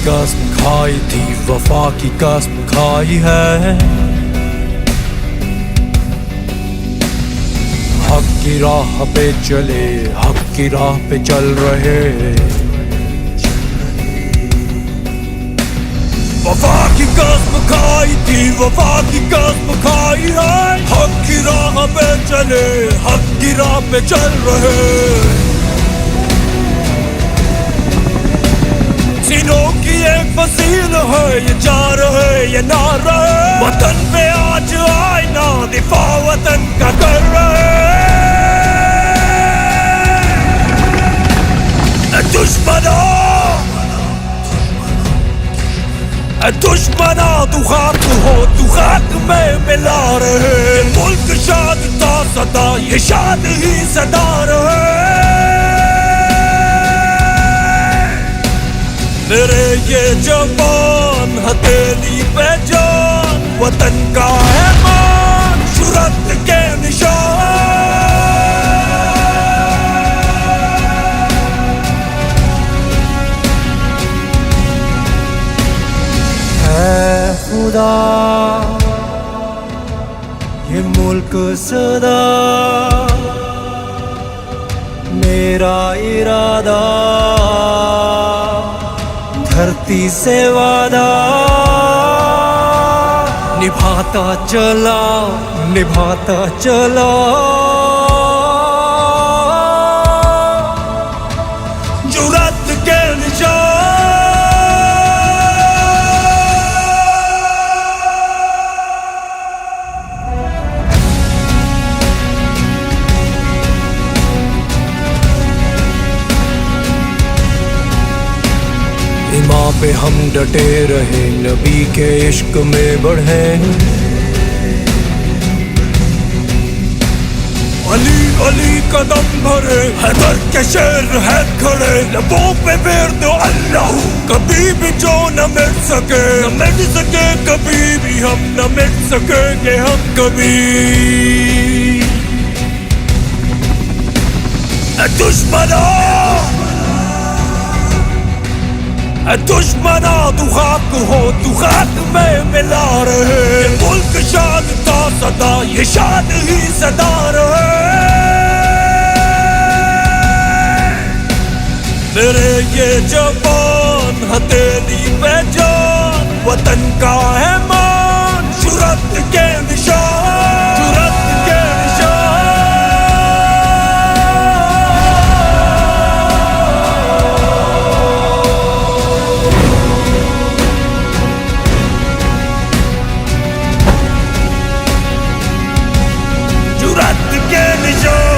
कसम खाई थी, वफा की कसम खाई है। हक की राह पे चले, हक की राह पे चल रहे। वफा की कसम खाई थी, वफा की कसम खाई है। हक की राह पे चले, हक की राह पे चल रहे। सीनों की एक फसील है, ये जा रहे ये ना रहे। वतन पे आज आईना दिफा वतन का कर रहे। दुश्मना दुश्मना तू खाक हो, तू खाक में मिला रहे। मुल्क शाद था सदा, ये शाद ही सदा रहे। मेरे ये जवान हथेली पे जान, वतन का है मान, शुरत के निशान। है खुदा ये मुल्क सदा, मेरा इरादा धरती से वादा। निभाता चला, निभाता चला। जुर्रत के निशान। माँ पे हम डटे रहे, नबी के इश्क में बढ़े। अली अली कदम भरे, हैदर के शेर है खड़े। लबों पे फेर दो अल्लाह, कभी भी जो न मिट सके, न मिट सके कभी भी हम, न मिट सकेंगे हम कभी। दुश्मना दुश्मना तू खाक हो, तू खाक में मिला रहे। मुल्क शाद था सदा, ये शाद ही सदा रहे। मेरे ये जवान हथेली पे जान, वतन का है मान, शुरत के निशान, शुरत के निशान। जुर्रत के निशान।